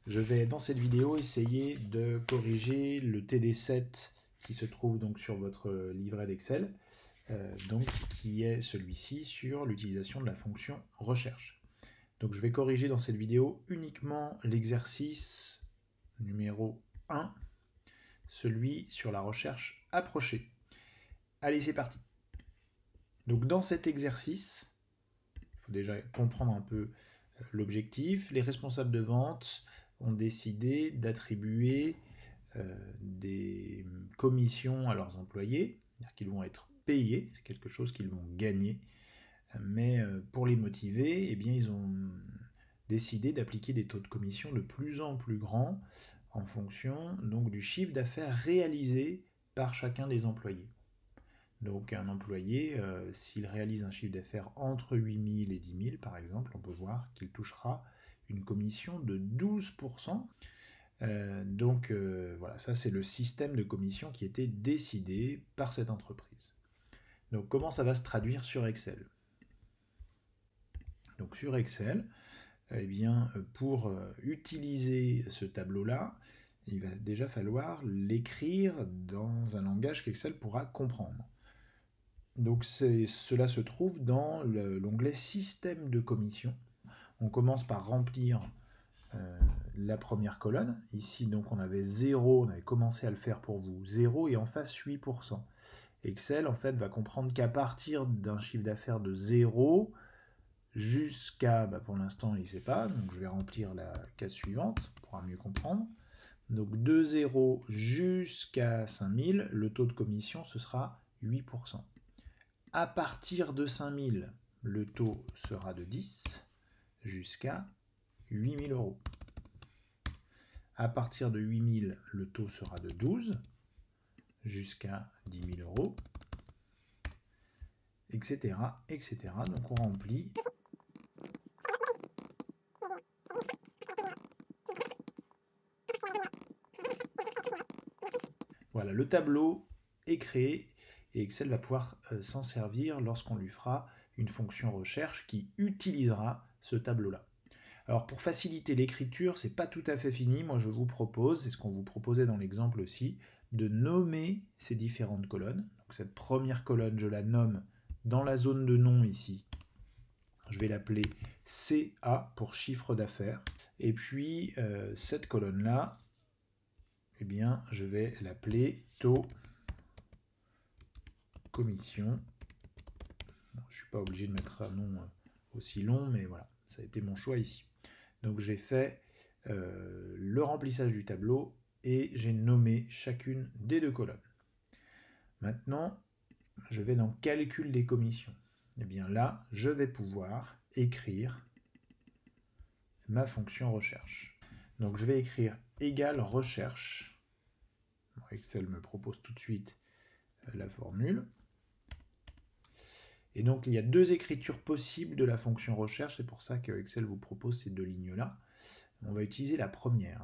Je vais dans cette vidéo essayer de corriger le TD7 qui se trouve donc sur votre livret d'Excel, donc qui est celui-ci sur l'utilisation de la fonction recherche. Donc je vais corriger dans cette vidéo uniquement l'exercice numéro 1, celui sur la recherche approchée. Allez, c'est parti. Donc dans cet exercice, il faut déjà comprendre un peu l'objectif. Les responsables de vente ont décidé d'attribuer des commissions à leurs employés, c'est-à-dire qu'ils vont être payés, c'est quelque chose qu'ils vont gagner, mais pour les motiver, eh bien, ils ont décidé d'appliquer des taux de commission de plus en plus grands en fonction donc, du chiffre d'affaires réalisé par chacun des employés. Donc un employé, s'il réalise un chiffre d'affaires entre 8 000 et 10 000 par exemple, on peut voir qu'il touchera une commission de 12%. Voilà, ça c'est le système de commission qui était décidé par cette entreprise. Donc comment ça va se traduire sur Excel? Donc sur Excel, eh bien, pour utiliser ce tableau-là, il va déjà falloir l'écrire dans un langage qu'Excel pourra comprendre. Donc cela se trouve dans l'onglet Système de commission. On commence par remplir la première colonne. Ici, donc, on avait 0, on avait commencé à le faire pour vous, 0 et en face 8%. Excel, en fait, va comprendre qu'à partir d'un chiffre d'affaires de 0 jusqu'à, pour l'instant, il ne sait pas, donc je vais remplir la case suivante pour mieux comprendre. Donc de 0 jusqu'à 5000, le taux de commission, ce sera 8%. À partir de 5000, le taux sera de 10 jusqu'à 8 000 euros. À partir de 8 000, le taux sera de 12 jusqu'à 10 000 euros, etc., etc. Donc on remplit. Voilà, le tableau est créé et Excel va pouvoir s'en servir lorsqu'on lui fera une fonction recherche qui utilisera ce tableau-là. Alors pour faciliter l'écriture, c'est pas tout à fait fini. Moi je vous propose, c'est ce qu'on vous proposait dans l'exemple aussi, de nommer ces différentes colonnes. Donc cette première colonne, je la nomme dans la zone de nom ici. Je vais l'appeler CA pour chiffre d'affaires. Et puis cette colonne-là, eh bien, je vais l'appeler taux commission. Bon, je ne suis pas obligé de mettre un nom aussi long, mais voilà, ça a été mon choix ici. Donc j'ai fait le remplissage du tableau et j'ai nommé chacune des deux colonnes. Maintenant, je vais dans calcul des commissions. Et bien là, je vais pouvoir écrire ma fonction recherche. Donc je vais écrire égale recherche. Excel me propose tout de suite la formule. Et donc il y a deux écritures possibles de la fonction recherche, c'est pour ça que Excel vous propose ces deux lignes-là. On va utiliser la première.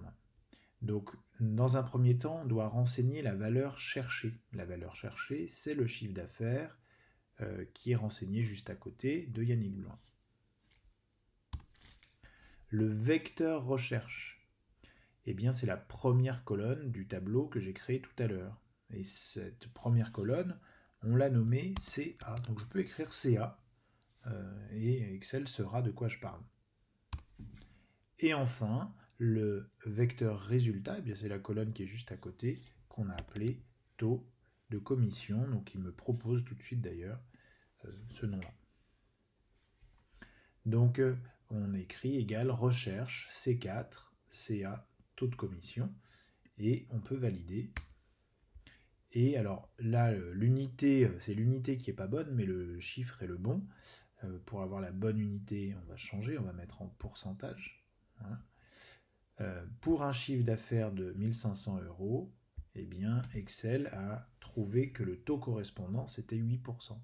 Donc dans un premier temps, on doit renseigner la valeur cherchée. La valeur cherchée, c'est le chiffre d'affaires qui est renseigné juste à côté de Yannick Blouin. Le vecteur recherche, eh bien c'est la première colonne du tableau que j'ai créé tout à l'heure. Et cette première colonne, on l'a nommée CA. Donc je peux écrire CA et Excel saura de quoi je parle. Et enfin, le vecteur résultat, eh bien c'est la colonne qui est juste à côté, qu'on a appelé taux de commission. Donc il me propose tout de suite d'ailleurs ce nom-là. Donc on écrit égal recherche C4 CA taux de commission et on peut valider. Et alors là, l'unité, c'est l'unité qui n'est pas bonne, mais le chiffre est le bon. Pour avoir la bonne unité, on va changer, on va mettre en pourcentage. Voilà. Pour un chiffre d'affaires de 1500 euros, eh bien Excel a trouvé que le taux correspondant c'était 8%.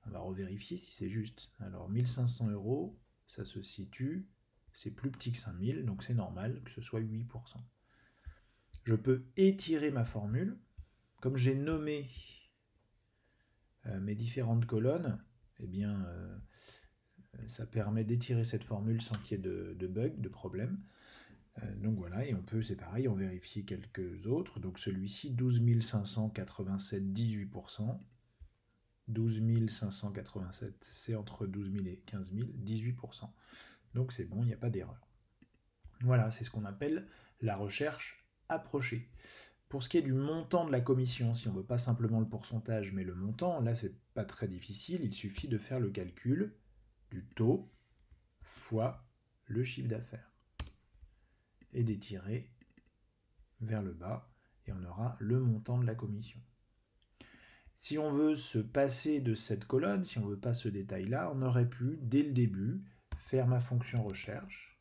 On va revérifier si c'est juste. Alors 1500 euros, ça se situe, c'est plus petit que 5000, donc c'est normal que ce soit 8%. Je peux étirer ma formule. Comme j'ai nommé mes différentes colonnes, eh bien, ça permet d'étirer cette formule sans qu'il y ait de bug, de problème. Donc voilà, et on peut, c'est pareil, en vérifier quelques autres. Donc celui-ci, 12 587, 18%. 12 587, c'est entre 12 000 et 15 000, 18%. Donc c'est bon, il n'y a pas d'erreur. Voilà, c'est ce qu'on appelle la recherche approchée. Pour ce qui est du montant de la commission, si on ne veut pas simplement le pourcentage, mais le montant, là c'est pas très difficile, il suffit de faire le calcul du taux fois le chiffre d'affaires et d'étirer vers le bas, et on aura le montant de la commission. Si on veut se passer de cette colonne, si on ne veut pas ce détail-là, on aurait pu, dès le début, faire ma fonction recherche.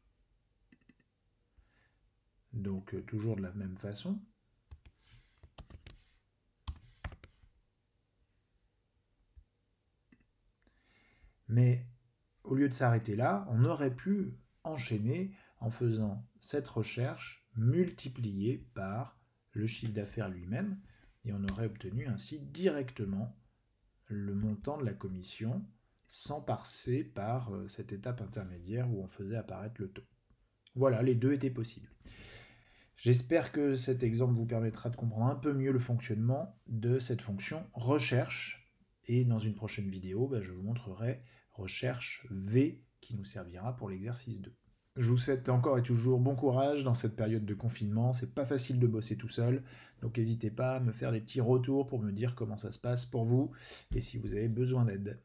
Donc toujours de la même façon. Mais au lieu de s'arrêter là, on aurait pu enchaîner en faisant cette recherche multipliée par le chiffre d'affaires lui-même, et on aurait obtenu ainsi directement le montant de la commission sans passer par cette étape intermédiaire où on faisait apparaître le taux. Voilà, les deux étaient possibles. J'espère que cet exemple vous permettra de comprendre un peu mieux le fonctionnement de cette fonction recherche. Et dans une prochaine vidéo, je vous montrerai recherche V qui nous servira pour l'exercice 2. Je vous souhaite encore et toujours bon courage dans cette période de confinement. C'est pas facile de bosser tout seul, donc n'hésitez pas à me faire des petits retours pour me dire comment ça se passe pour vous et si vous avez besoin d'aide.